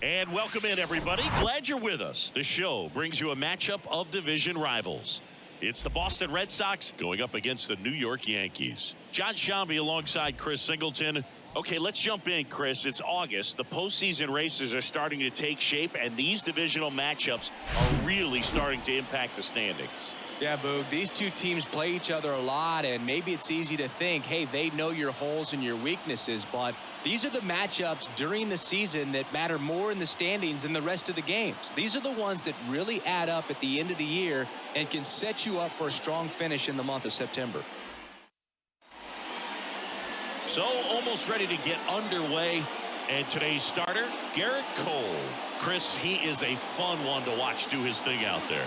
And welcome in, everybody. Glad you're with us. The show brings you a matchup of division rivals. It's the Boston Red Sox going up against the New York Yankees. John Shambi alongside Chris Singleton. Okay, let's jump in, Chris. It's August. The postseason races are starting to take shape, and these divisional matchups are really starting to impact the standings. Yeah, Boog, these two teams play each other a lot, and maybe it's easy to think, hey, they know your holes and your weaknesses, but these are the matchups during the season that matter more in the standings than the rest of the games. These are the ones that really add up at the end of the year and can set you up for a strong finish in the month of September. So, almost ready to get underway, and today's starter, Garrett Cole. Chris, he is a fun one to watch do his thing out there.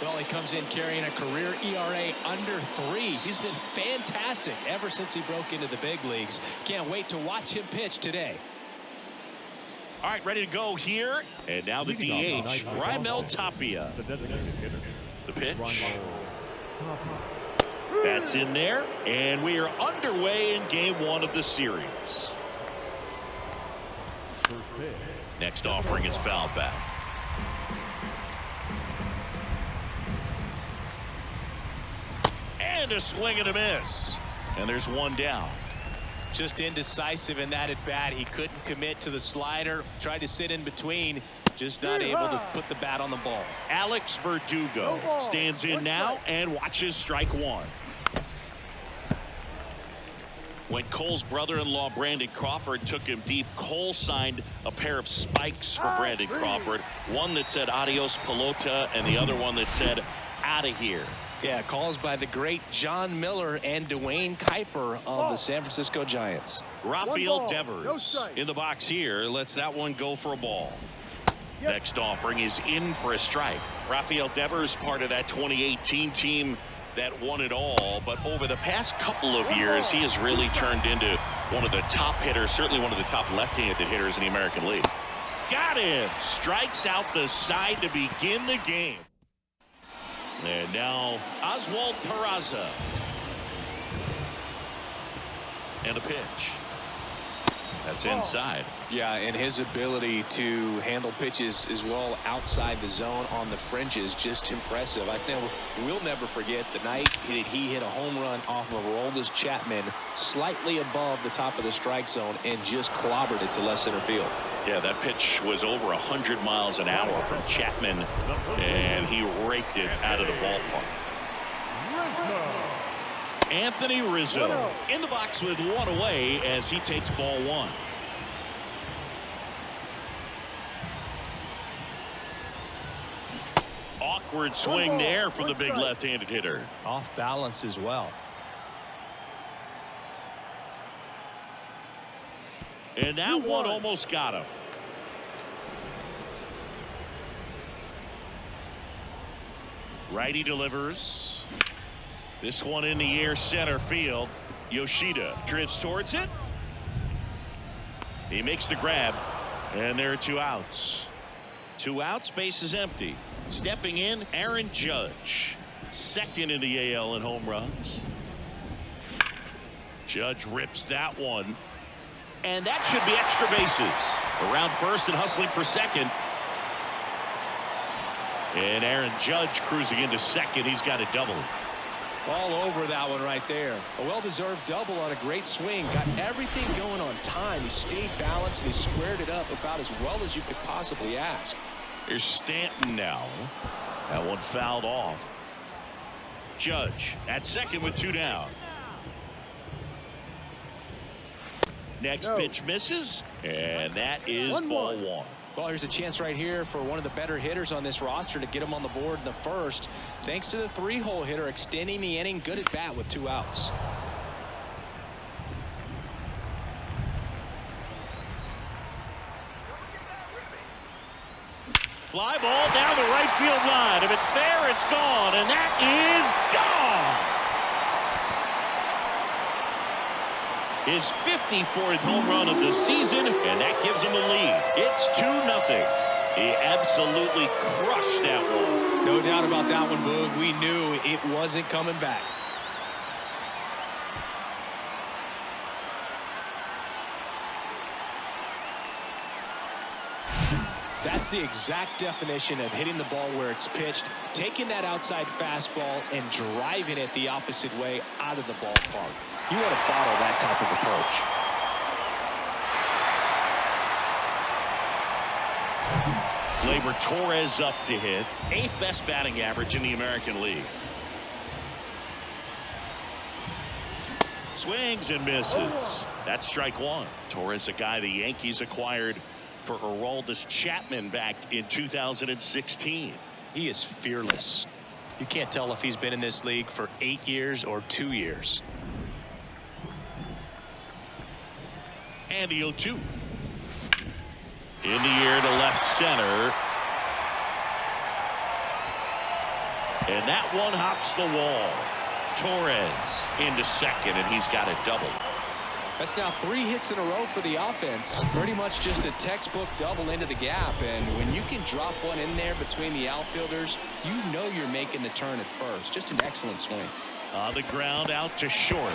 Well, he comes in carrying a career ERA under 3. He's been fantastic ever since he broke into the big leagues. Can't wait to watch him pitch today. All right, ready to go here. And now the DH, Rafael Tapia. The pitch. That's in there. And we are underway in game 1 of the series. Next offering is foul back. And a swing and a miss. And there's one down. Just indecisive in that at bat. He couldn't commit to the slider. Tried to sit in between. Just not able to put the bat on the ball. Alex Verdugo stands in now and watches strike 1. When Cole's brother-in-law Brandon Crawford took him deep, Cole signed a pair of spikes for Brandon Crawford. One that said adios pelota and the other one that said out of here. Yeah, calls by the great John Miller and Dwayne Kuiper of the San Francisco Giants. Rafael Devers in the box here. Lets that one go for a ball. Next offering is in for a strike. Rafael Devers, part of that 2018 team that won it all. But over the past couple of years, he has really turned into one of the top hitters, certainly one of the top left-handed hitters in the American League. Got him. Strikes out the side to begin the game. And now Oswald Peraza. And a pitch. That's inside. Yeah, and his ability to handle pitches as well outside the zone on the fringes, just impressive. We'll never forget the night that he hit a home run off of Aroldis Chapman slightly above the top of the strike zone and just clobbered it to left center field. Yeah, that pitch was over 100 miles an hour from Chapman, and he raked it out of the ballpark. Anthony Rizzo in the box with one away as he takes ball 1. Awkward swing there from the big left-handed hitter. Off balance as well. And that one almost got him. Righty delivers. This one in the air center field. Yoshida drifts towards it. He makes the grab. And there are 2 outs. 2 outs, base is empty. Stepping in, Aaron Judge. Second in the AL in home runs. Judge rips that one. And that should be extra bases. Around first and hustling for second. And Aaron Judge cruising into second. He's got a double. All over that one right there. A well-deserved double on a great swing. Got everything going on time. He stayed balanced and he squared it up about as well as you could possibly ask. Here's Stanton now. That one fouled off. Judge at second with 2 down. Next pitch misses, and that is ball 1. Well, here's a chance right here for one of the better hitters on this roster to get him on the board in the first. Thanks to the 3-hole hitter extending the inning. Good at bat with 2 outs. Fly ball down the right field line. If it's fair, it's gone, and that is gone. His 54th home run of the season, and that gives him a lead. It's 2-0. He absolutely crushed that one. No doubt about that one, Boog. We knew it wasn't coming back. That's the exact definition of hitting the ball where it's pitched, taking that outside fastball and driving it the opposite way out of the ballpark. You want to bottle that type of approach. Gleyber Torres up to hit. 8th best batting average in the American League. Swings and misses. That's strike one. Torres, a guy the Yankees acquired for Aroldis Chapman back in 2016. He is fearless. You can't tell if he's been in this league for 8 years or 2 years. And the 0-2. In the air to left center. And that one hops the wall. Torres into second, and he's got a double. That's now 3 hits in a row for the offense. Pretty much just a textbook double into the gap. And when you can drop one in there between the outfielders, you know you're making the turn at first. Just an excellent swing. On the ground out to short.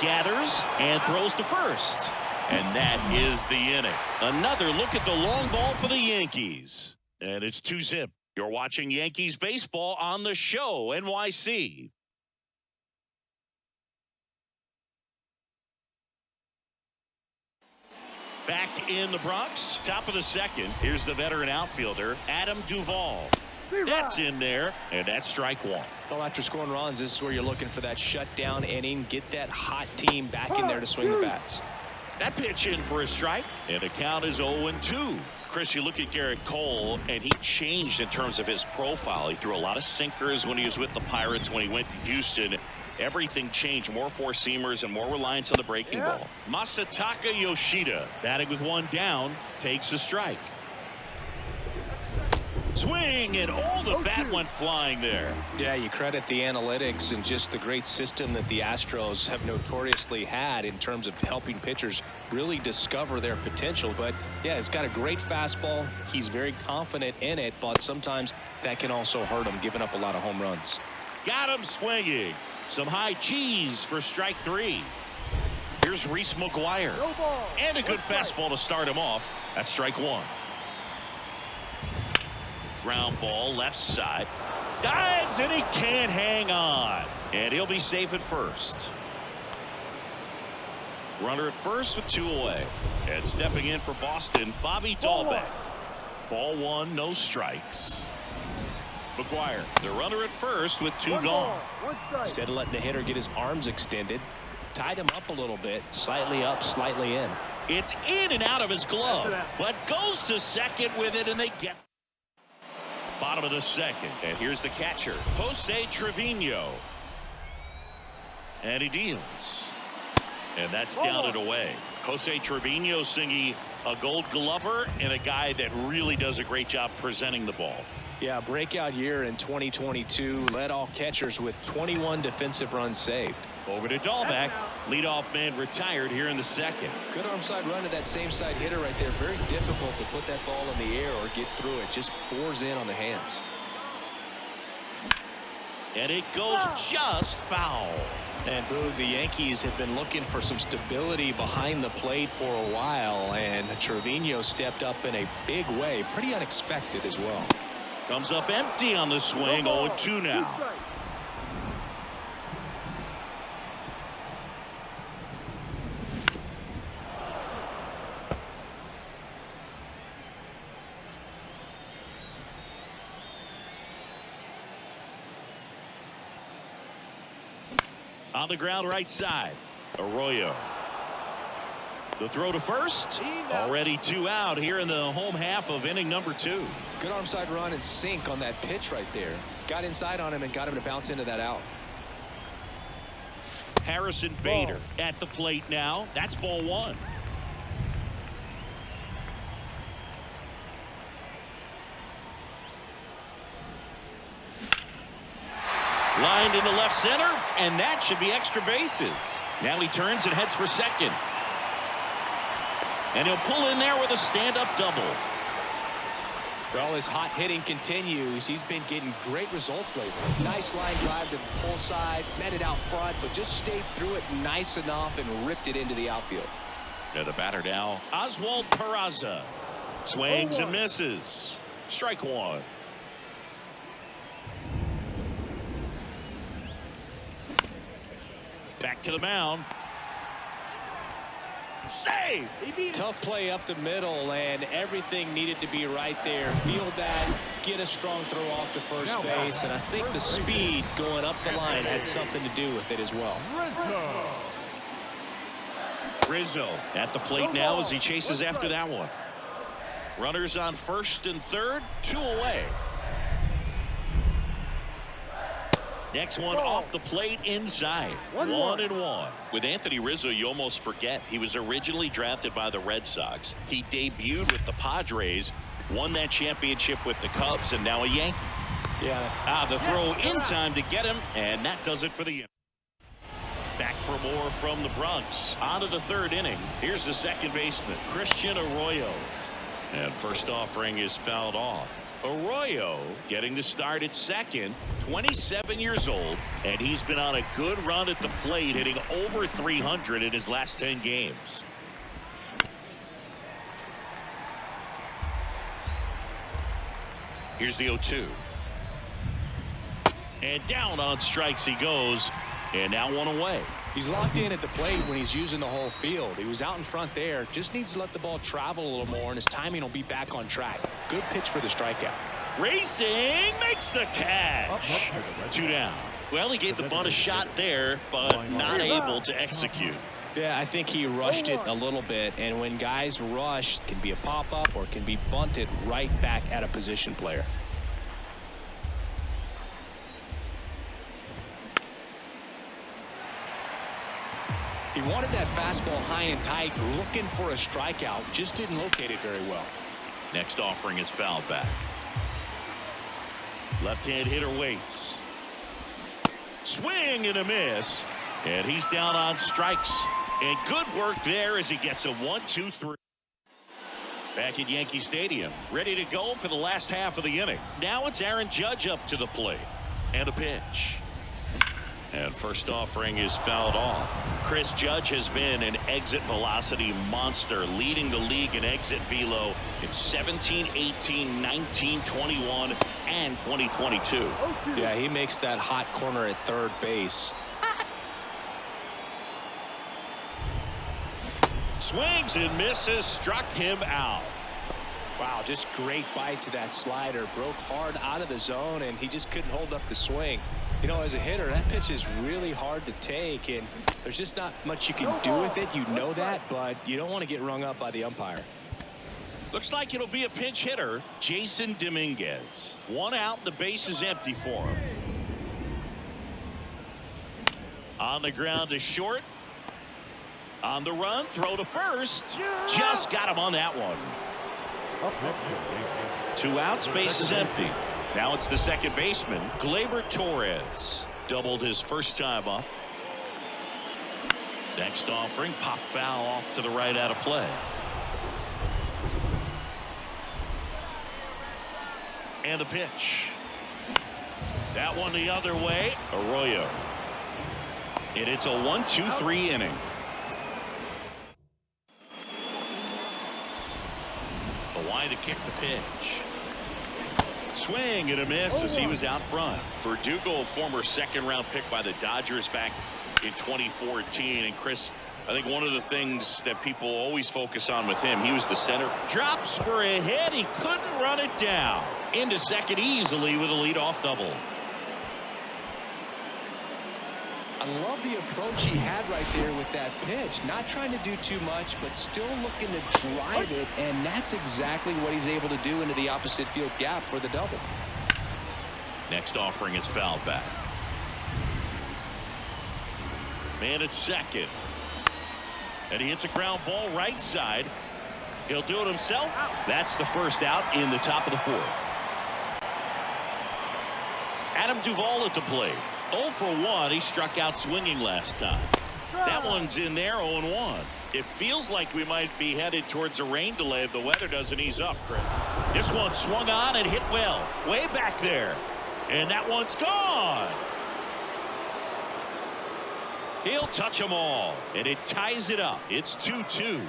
Gathers and throws to first. And that is the inning. Another look at the long ball for the Yankees. And it's 2-zip. You're watching Yankees baseball on the show, NYC. Back in the Bronx, top of the second. Here's the veteran outfielder, Adam Duvall. That's in there, and that's strike one. Well, after scoring runs, this is where you're looking for that shutdown inning. Get that hot team back in there to swing the bats. That pitch in for a strike, and the count is 0-2. Chris, you look at Garrett Cole, and he changed in terms of his profile. He threw a lot of sinkers when he was with the Pirates. When he went to Houston, everything changed. More four-seamers and more reliance on the breaking ball. Masataka Yoshida, batting with one down, takes a strike. Swing, and the bat went flying there. Yeah, you credit the analytics and just the great system that the Astros have notoriously had in terms of helping pitchers really discover their potential. But yeah, he's got a great fastball. He's very confident in it, but sometimes that can also hurt him, giving up a lot of home runs. Got him swinging. Some high cheese for strike three. Here's Reese McGuire. And a good fastball to start him off. That's strike one. Ground ball left side. Dives, and he can't hang on. And he'll be safe at first. Runner at first with 2 away. And stepping in for Boston, Bobby Dahlbeck. Ball one, no strikes. McGuire, the runner at first with 2 gone. Instead of letting the hitter get his arms extended, tied him up a little bit, slightly up, slightly in. It's in and out of his glove, but goes to second with it, and they get bottom of the second. And here's the catcher, Jose Trevino. And he deals. And that's down and away. Jose Trevino singing a Gold Glover and a guy that really does a great job presenting the ball. Yeah, breakout year in 2022. Led all catchers with 21 defensive runs saved. Over to Dahlbeck. Leadoff man retired here in the second. Good arm side run to that same side hitter right there. Very difficult to put that ball in the air or get through it. Just bores in on the hands. And it goes just foul. And Boo, the Yankees have been looking for some stability behind the plate for a while. And Trevino stepped up in a big way. Pretty unexpected as well. Comes up empty on the swing. 0-2 now. On the ground right side, Arroyo. The throw to first. Already 2 out here in the home half of inning number 2. Good arm side run and sink on that pitch right there. Got inside on him and got him to bounce into that out. Harrison Bader at the plate now. That's ball one. Lined into left center, and that should be extra bases. Now he turns and heads for second. And he'll pull in there with a stand-up double. Well, his hot hitting continues. He's been getting great results lately. Nice line drive to the pull side, met it out front, but just stayed through it nice enough and ripped it into the outfield. Now the batter now, Oswald Peraza. Swings and misses. Strike one. Back to the mound. Save. Tough play up the middle, and everything needed to be right there. Field that, get a strong throw off to first base, and I think the speed going up the line had something to do with it as well. Rizzo at the plate now as he chases after that one. Runners on first and third, 2 away. Next one off the plate inside. 1-1. With Anthony Rizzo, you almost forget he was originally drafted by the Red Sox. He debuted with the Padres, won that championship with the Cubs, and now a Yankee. Yeah. The throw in time to get him, and that does it for the inning. Back for more from the Bronx. On to the third inning. Here's the second baseman, Christian Arroyo. And first offering is fouled off. Arroyo getting the start at second, 27 years old, and he's been on a good run at the plate, hitting over 300 in his last 10 games. Here's the 0-2. And down on strikes he goes, and now one away. He's locked in at the plate when he's using the whole field. He was out in front there. Just needs to let the ball travel a little more, and his timing will be back on track. Good pitch for the strikeout. Racing makes the catch. 2 down. Well, he gave the bunt a shot there, but not able to execute. Yeah, I think he rushed it a little bit, and when guys rush, it can be a pop-up or it can be bunted right back at a position player. He wanted that fastball high and tight, looking for a strikeout, just didn't locate it very well. Next offering is fouled back. Left-hand hitter waits. Swing and a miss, and he's down on strikes. And good work there as he gets a 1-2-3. Back at Yankee Stadium, ready to go for the last half of the inning. Now it's Aaron Judge up to the plate, and a pitch. And first offering is fouled off. Chris Judge has been an exit velocity monster, leading the league in exit velo in 17, 18, 19, 21, and 2022. Yeah, he makes that hot corner at third base. Swings and misses, struck him out. Wow, just great bite to that slider. Broke hard out of the zone, and he just couldn't hold up the swing. You know, as a hitter, that pitch is really hard to take, and there's just not much you can do with it. You know that, but you don't want to get rung up by the umpire. Looks like it'll be a pinch hitter, Jasson Dominguez. 1 out, the base is empty for him. On the ground to short. On the run, throw to first. Just got him on that one. 2 outs, base is empty. Now it's the second baseman, Gleyber Torres. Doubled his first time up. Next offering, pop foul off to the right out of play. And the pitch. That one the other way. Arroyo. And it's a 1-2-3 inning. The line to kick the pitch. Swing and a miss as he was out front. Verdugo, a former second-round pick by the Dodgers back in 2014. And Chris, I think one of the things that people always focus on with him, he was the center. Drops for a hit. He couldn't run it down. Into second easily with a leadoff double. I love the approach he had right there with that pitch. Not trying to do too much, but still looking to drive it, and that's exactly what he's able to do into the opposite field gap for the double. Next offering is fouled back. Man at second. And he hits a ground ball right side. He'll do it himself. That's the first out in the top of the 4th. Adam Duvall at the plate. 0 for 1. He struck out swinging last time. That one's in there, 0-1. It feels like we might be headed towards a rain delay if the weather doesn't ease up. This one swung on and hit well. Way back there. And that one's gone. He'll touch them all. And it ties it up. It's 2-2.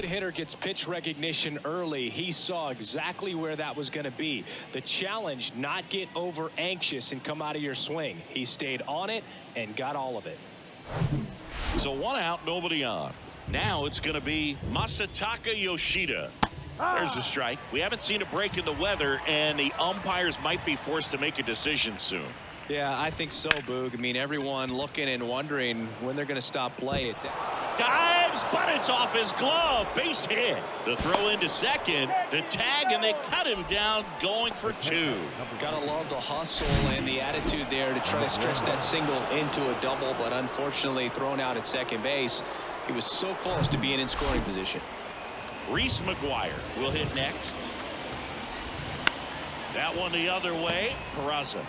good hitter gets pitch recognition early, he saw exactly where that was going to be. The challenge, not get over anxious and come out of your swing. He stayed on it and got all of it. So 1 out, nobody on. Now it's going to be Masataka Yoshida. There's a strike. We haven't seen a break in the weather, and the umpires might be forced to make a decision soon. Yeah, I think so, Boog. I mean, everyone looking and wondering when they're going to stop play. Dives, but it's off his glove. Base hit. The throw into second. The tag, and they cut him down, going for 2. Gotta love the hustle and the attitude there to try to stretch that single into a double, but unfortunately thrown out at second base. He was so close to being in scoring position. Reese McGuire will hit next. That one the other way. Peraza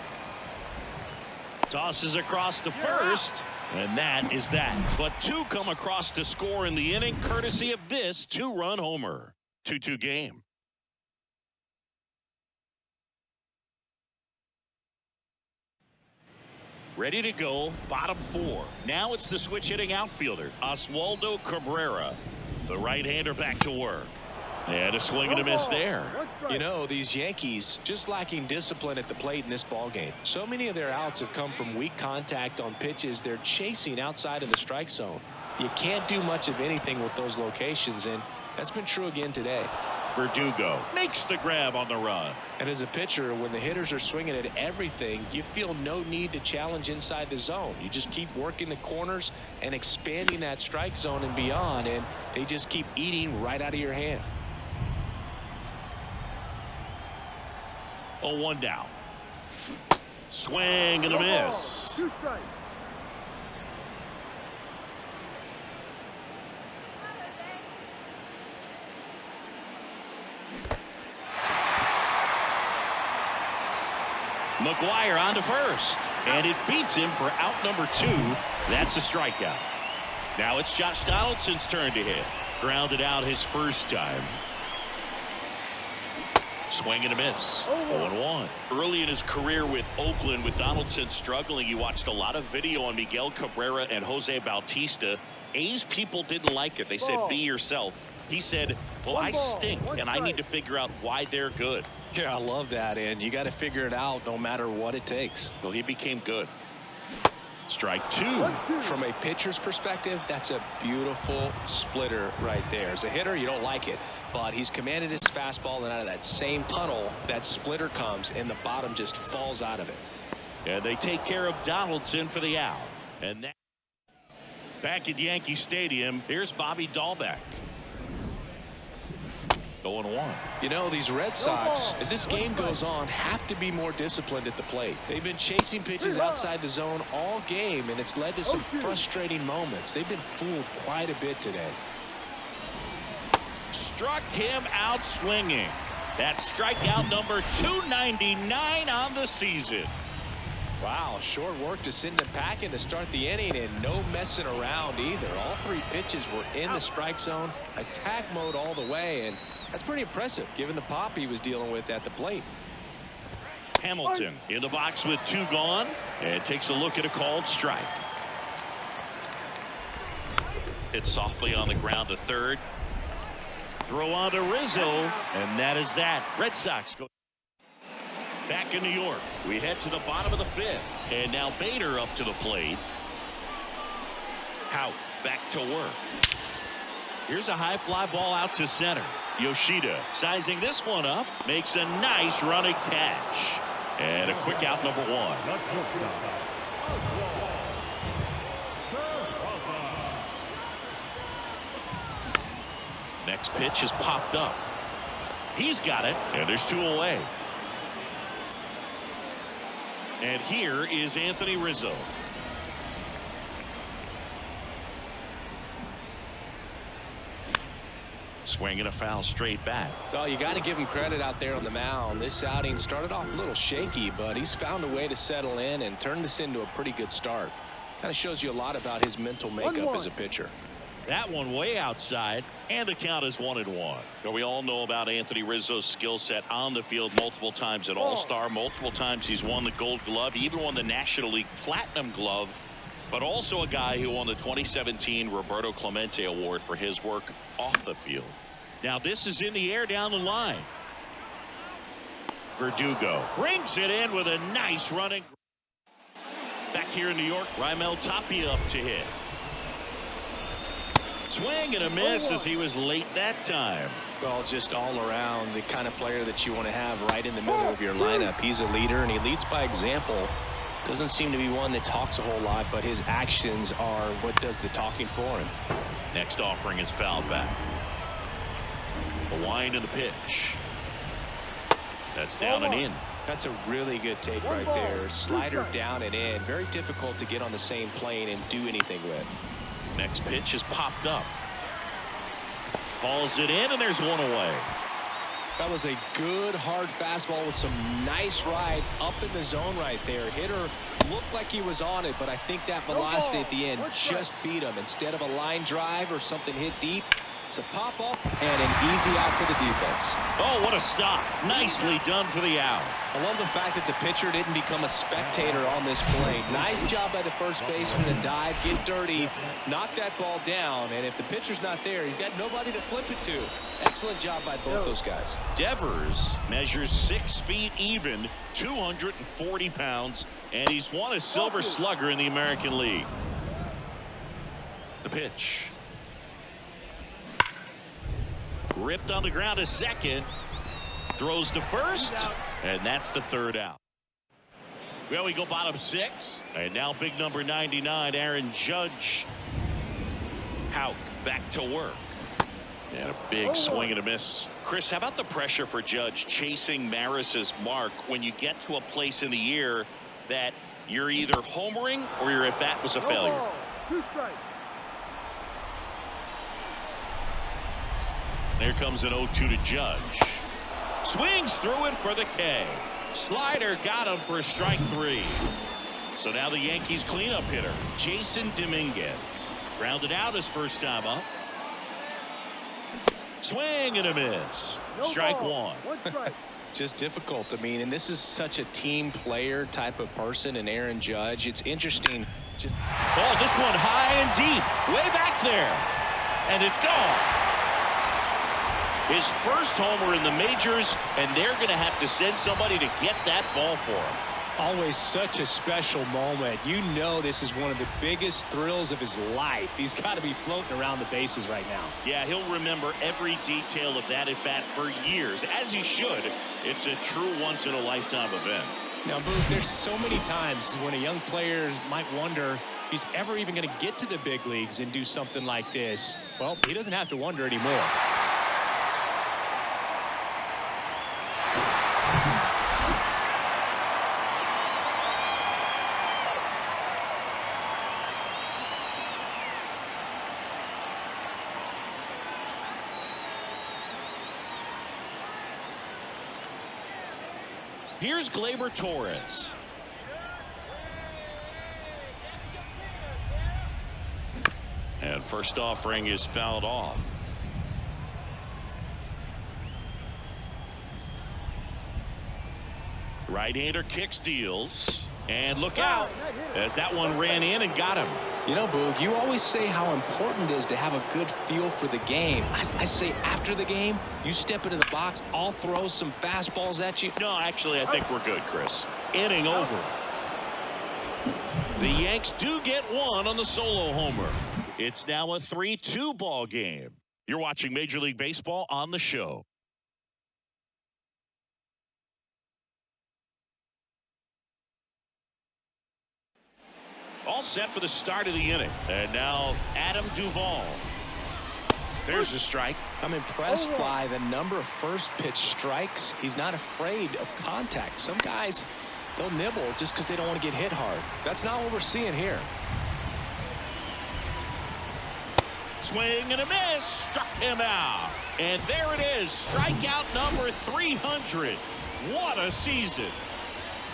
tosses across to first, and that is that. But 2 come across to score in the inning, courtesy of this 2-run homer. 2-2 game. Ready to go, bottom 4. Now it's the switch hitting outfielder, Oswaldo Cabrera. The right-hander back to work. And a swing and a miss there. You know, these Yankees just lacking discipline at the plate in this ballgame. So many of their outs have come from weak contact on pitches they're chasing outside of the strike zone. You can't do much of anything with those locations, and that's been true again today. Verdugo makes the grab on the run. And as a pitcher, when the hitters are swinging at everything, you feel no need to challenge inside the zone. You just keep working the corners and expanding that strike zone and beyond, and they just keep eating right out of your hand. 0-1 down. Swing and a miss. McGuire on to first, and it beats him for out number 2. That's a strikeout. Now it's Josh Donaldson's turn to hit. Grounded out his first time. Swing and a miss. 0-1. Early in his career with Oakland, with Donaldson struggling, you watched a lot of video on Miguel Cabrera and Jose Bautista. A's people didn't like it. They said, be yourself. He said, well, I stink, and I need to figure out why they're good. Yeah, I love that, and you got to figure it out no matter what it takes. Well, he became good. Strike 2. From a pitcher's perspective, that's a beautiful splitter right there. As a hitter, you don't like it, but he's commanded his fastball, and out of that same tunnel, that splitter comes, and the bottom just falls out of it. And they take care of Donaldson for the out. And that back at Yankee Stadium, here's Bobby Dahlbeck. 0-1. You know, these Red Sox, as this game goes on, have to be more disciplined at the plate. They've been chasing pitches outside the zone all game, and it's led to some frustrating moments. They've been fooled quite a bit today. Struck him out swinging. That's strikeout number 299 on the season. Wow, short work to send him packing to start the inning, and no messing around either. All 3 pitches were in the strike zone, attack mode all the way, and that's pretty impressive given the pop he was dealing with at the plate. Hamilton in the box with 2 gone, and takes a look at a called strike. Hit softly on the ground to third. Throw on to Rizzo, and that is that. Red Sox go back in New York. We head to the bottom of the 5th, and now Bader up to the plate. Hout back to work. Here's a high fly ball out to center. Yoshida sizing this one up, makes a nice running catch, and a quick out number 1. Next pitch is popped up. He's got it, and there's 2 away. And here is Anthony Rizzo. Swinging a foul straight back. Well, you got to give him credit out there on the mound. This outing started off a little shaky, but he's found a way to settle in and turn this into a pretty good start. Kind of shows you a lot about his mental makeup as a pitcher. That one way outside, and the count is 1-1. Now, we all know about Anthony Rizzo's skill set on the field multiple times at All-Star. Multiple times he's won the Gold Glove. He even won the National League Platinum Glove. but also a guy who won the 2017 Roberto Clemente Award for his work off the field. Now this is in the air down the line. Verdugo brings it in with a nice running. Back here in New York, Raimel Tapia up to hit. Swing and a miss as he was late that time. Well, just all around the kind of player that you want to have right in the middle of your lineup. He's a leader and he leads by example. Doesn't seem to be one that talks a whole lot, but his actions are what does the talking for him. Next offering is fouled back. The wind and the pitch. That's down and in. That's a really good take right there. Slider down and in. Very difficult to get on the same plane and do anything with. Next pitch is popped up. Balls it in, and there's one away. That was a good hard fastball with some nice ride up in the zone right there. Hitter looked like he was on it, but I think that velocity at the end just beat him. Instead of a line drive or something hit deep, it's a pop up and an easy out for the defense. Oh, what a stop. Nicely done for the out. I love the fact that the pitcher didn't become a spectator on this play. Nice job by the first baseman to dive, get dirty, knock that ball down, and if the pitcher's not there, he's got nobody to flip it to. Excellent job by both those guys. Devers measures 6 feet even, 240 pounds, and he's won a Silver Slugger in the American League. The pitch. Ripped on the ground to second. Throws to first, and that's the third out. Well, we go bottom 6, and now big number 99, Aaron Judge. Houck back to work. And a big swing and a miss. Chris, how about the pressure for Judge chasing Maris's mark when you get to a place in the year that you're either homering or your at bat was a failure? There comes an 0-2 to Judge. Swings through it for the K. Slider got him for strike 3. So now the Yankees cleanup hitter, Jasson Dominguez. Grounded out his first time up. Swing and a miss. Strike 1. Just difficult. I mean, and this is such a team player type of person, and Aaron Judge. It's interesting. Oh, this one high and deep. Way back there. And it's gone. His first homer in the majors, and they're going to have to send somebody to get that ball for him. Always such a special moment. You know this is one of the biggest thrills of his life. He's got to be floating around the bases right now. Yeah, he'll remember every detail of that at bat for years, as he should. It's a true once-in-a-lifetime event. Now, Boog, there's so many times when a young player might wonder if he's ever even going to get to the big leagues and do something like this. Well, he doesn't have to wonder anymore. Here's Gleyber Torres. And first offering is fouled off. Right-hander kicks, deals, and look out as that one ran in and got him. You know, Boog, you always say how important it is to have a good feel for the game. I say after the game, you step into the box, I'll throw some fastballs at you. No, actually, I think we're good, Chris. Inning over. The Yanks do get one on the solo homer. It's now a 3-2 ball game. You're watching Major League Baseball on the show. All set for the start of the inning. And now Adam Duvall. There's a strike. I'm impressed by the number of first pitch strikes. He's not afraid of contact. Some guys, they'll nibble just because they don't want to get hit hard. That's not what we're seeing here. Swing and a miss. Struck him out. And there it is. Strikeout number 300. What a season.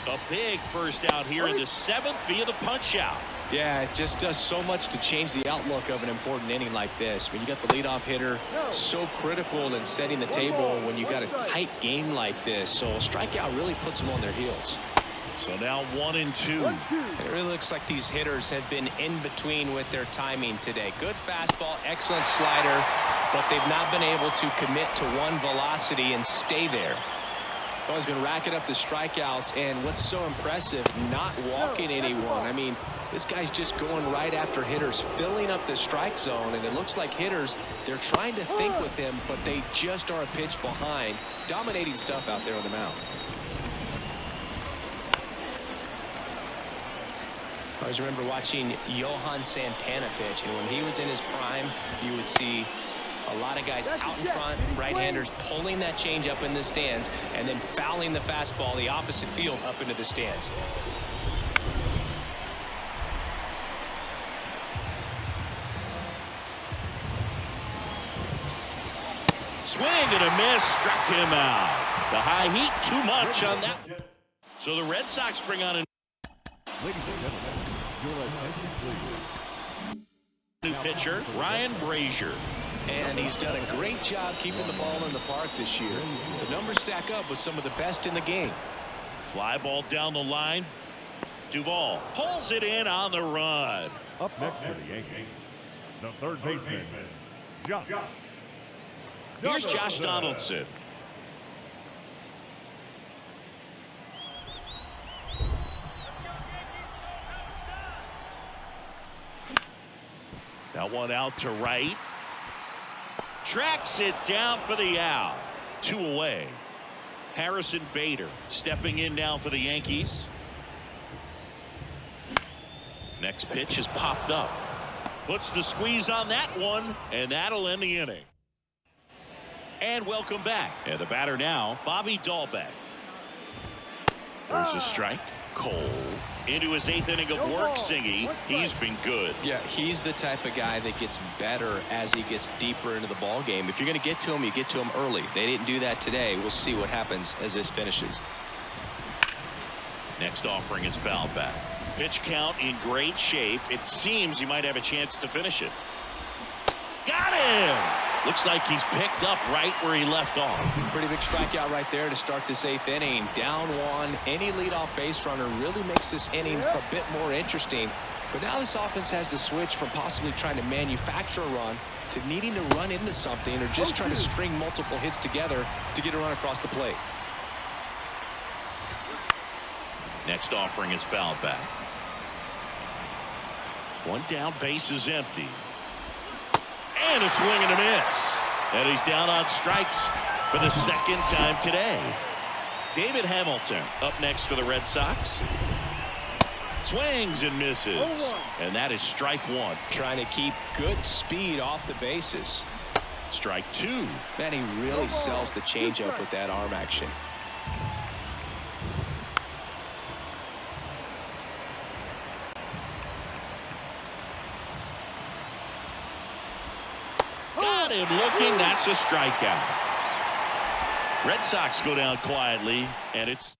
A big first out here in the 7th via the punch out. Yeah, it just does so much to change the outlook of an important inning like this. When you got the leadoff hitter, so critical in setting the table when you got a tight game like this. So a strikeout really puts them on their heels. So now 1-2. It really looks like these hitters have been in between with their timing today. Good fastball, excellent slider, but they've not been able to commit to one velocity and stay there. Well, he's been racking up the strikeouts, and what's so impressive, not walking anyone. I mean, this guy's just going right after hitters, filling up the strike zone, and it looks like hitters, they're trying to think with him, but they just are a pitch behind. Dominating stuff out there on the mound. I always remember watching Johan Santana pitch, and when he was in his prime, you would see a lot of guys out in front, right-handers pulling that change up in the stands and then fouling the fastball the opposite field up into the stands. Swing and a miss, struck him out. The high heat, too much on that. So the Red Sox bring on a new pitcher, Ryan Brazier. And he's done a great job keeping the ball in the park this year. The numbers stack up with some of the best in the game. Fly ball down the line. Duvall pulls it in on the run. Up next for the Yankees, the third baseman, Josh. Here's Josh Donaldson. That one out to right. Tracks it down for the out. 2 away. Harrison Bader stepping in now for the Yankees. Next pitch is popped up. Puts the squeeze on that one, and that'll end the inning. And welcome back. And the batter now, Bobby Dahlbeck. There's a strike. Cole into his 8th inning of work, Singy. He's been good. Yeah, he's the type of guy that gets better as he gets deeper into the ball game. If you're going to get to him, you get to him early. They didn't do that today. We'll see what happens as this finishes. Next offering is fouled back. Pitch count in great shape. It seems he might have a chance to finish it. Got him! Looks like he's picked up right where he left off. Pretty big strikeout right there to start this 8th inning. Down 1. Any leadoff base runner really makes this inning a bit more interesting. But now this offense has to switch from possibly trying to manufacture a run to needing to run into something or just trying to string multiple hits together to get a run across the plate. Next offering is fouled back. One down, base is empty. And a swing and a miss. And he's down on strikes for the 2nd time today. David Hamilton up next for the Red Sox. Swings and misses. And that is strike 1. Trying to keep good speed off the bases. Strike 2. Man, he really sells the changeup with that arm action. Got him looking. That's a strikeout. Red Sox go down quietly, and it's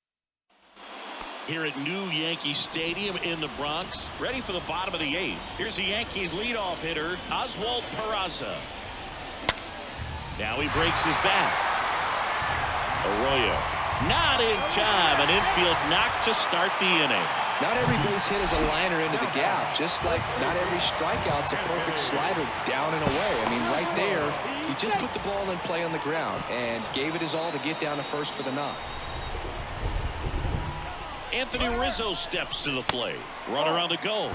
here at New Yankee Stadium in the Bronx, ready for the bottom of the 8th. Here's the Yankees leadoff hitter, Oswald Peraza. Now he breaks his bat. Arroyo not in time. An infield knock to start the inning. Not every base hit is a liner into the gap, just like not every strikeout's a perfect slider down and away. I mean, right there, he just put the ball in play on the ground and gave it his all to get down to first for the knock. Anthony Rizzo steps to the plate. Runner on the go.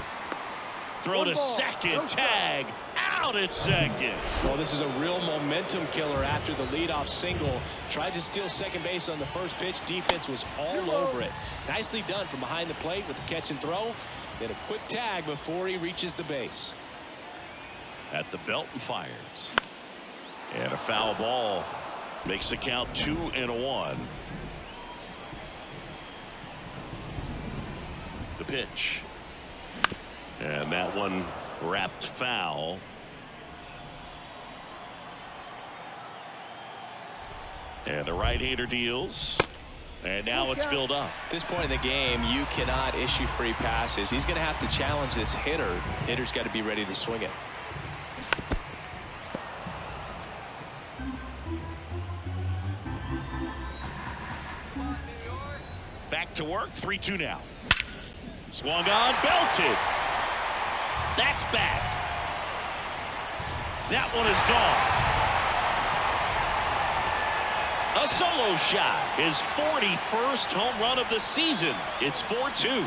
Throw to second. Tag. Out at second. Well, this is a real momentum killer after the leadoff single. Tried to steal second base on the first pitch. Defense was all over it. Nicely done from behind the plate with the catch and throw. Then a quick tag before he reaches the base. At the belt and fires. And a foul ball makes the count 2-1. The pitch. And that one wrapped foul. And the right-hander deals. And now it's filled up. At this point in the game, you cannot issue free passes. He's going to have to challenge this hitter. Hitter's got to be ready to swing it. Back to work. 3-2 now. Swung on, belted. That's back. That one is gone. A solo shot. His 41st home run of the season. It's 4-2.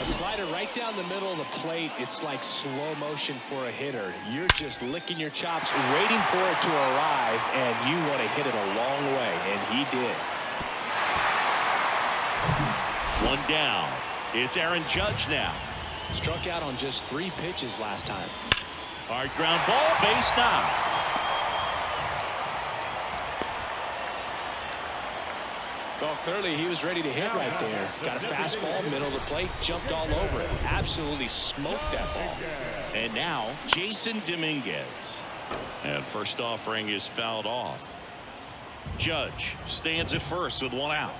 Slider right down the middle of the plate. It's like slow motion for a hitter. You're just licking your chops, waiting for it to arrive, and you want to hit it a long way, and he did. One down. It's Aaron Judge now. Struck out on just 3 pitches last time. Hard ground ball, base now. Well, clearly he was ready to hit right there. Got a fastball, middle of the plate, jumped all over it. Absolutely smoked that ball. And now, Jasson Dominguez. And first offering is fouled off. Judge stands at first with 1 out.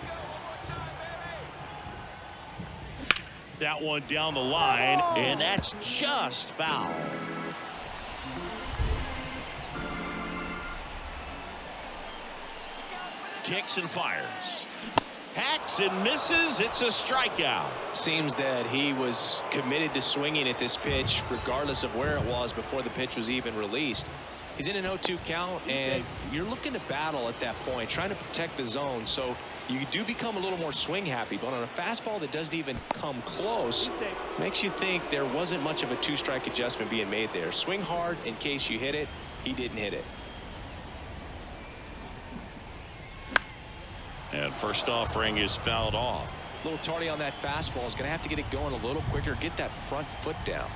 That one down the line, and that's just foul. Kicks and fires. Hacks and misses. It's a strikeout. Seems that he was committed to swinging at this pitch regardless of where it was before the pitch was even released. He's in an 0-2 count, and you're looking to battle at that point, trying to protect the zone, so you do become a little more swing happy. But on a fastball that doesn't even come close, makes you think there wasn't much of a 2-strike adjustment being made there. Swing hard in case you hit it. He didn't hit it. And first offering is fouled off. A little tardy on that fastball. Is going to have to get it going a little quicker. Get that front foot down.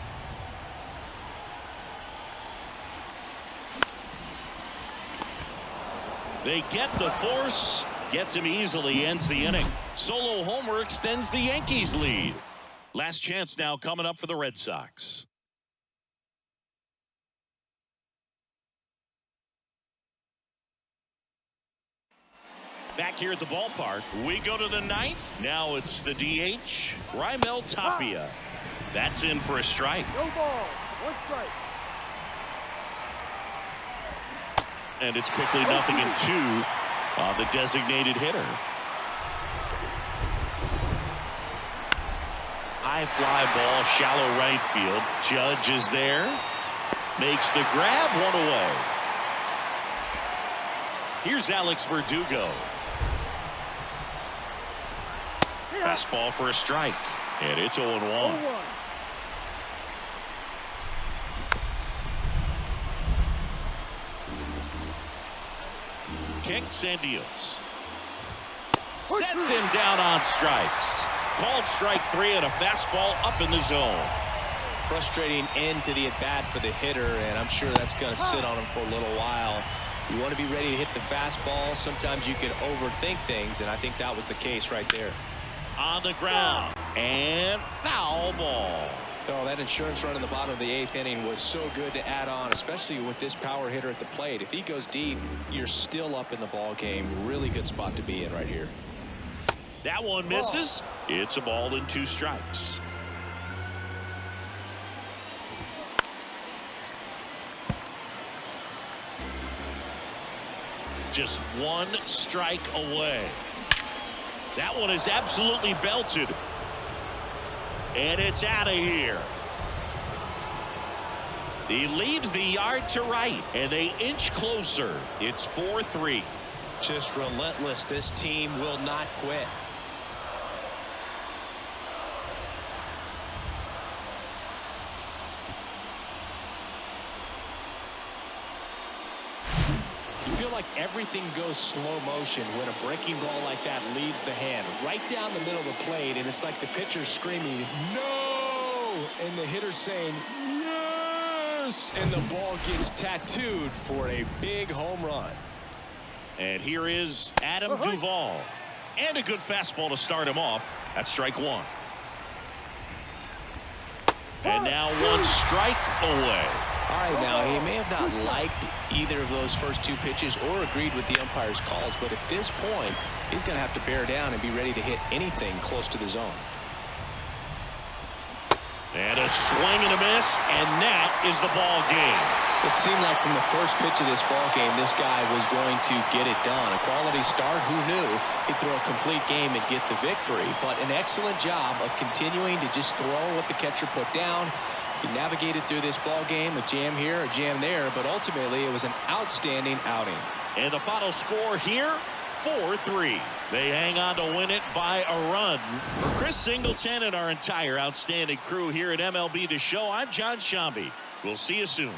They get the force. Gets him easily. Ends the inning. Solo homer extends the Yankees lead. Last chance now coming up for the Red Sox. Back here at the ballpark, we go to the 9th. Now it's the DH, Rafael Devers. That's in for a strike. No ball, 1 strike. And it's quickly 0-2 on the designated hitter. High fly ball, shallow right field. Judge is there. Makes the grab, 1 away. Here's Alex Verdugo. Fastball for a strike. And it's 0-1. Kicks and deals. Sets him down on strikes. Called strike 3 and a fastball up in the zone. Frustrating end to the at-bat for the hitter, and I'm sure that's going to sit on him for a little while. You want to be ready to hit the fastball. Sometimes you can overthink things, and I think that was the case right there. On the ground, and foul ball. Oh, that insurance run in the bottom of the 8th inning was so good to add on, especially with this power hitter at the plate. If he goes deep, you're still up in the ball game. Really good spot to be in right here. That one misses. It's a ball and 2 strikes. Just 1 strike away. That one is absolutely belted. And it's out of here. He leaves the yard to right, and they inch closer. It's 4-3. Just relentless. This team will not quit. Like everything goes slow motion when a breaking ball like that leaves the hand right down the middle of the plate, and it's like the pitcher screaming no, and the hitter saying yes, and the ball gets tattooed for a big home run. And here is Adam Duvall, and a good fastball to start him off. That's strike 1. And now 1 strike away. All right, now he may have not liked either of those first 2 pitches or agreed with the umpire's calls, but at this point, he's going to have to bear down and be ready to hit anything close to the zone. And a swing and a miss, and that is the ball game. It seemed like from the first pitch of this ball game, this guy was going to get it done. A quality start. Who knew he'd throw a complete game and get the victory? But an excellent job of continuing to just throw what the catcher put down. He navigated through this ball game, a jam here, a jam there, but ultimately it was an outstanding outing. And the final score here, 4-3. They hang on to win it by a run. For Chris Singleton and our entire outstanding crew here at MLB The Show, I'm John Shambi. We'll see you soon.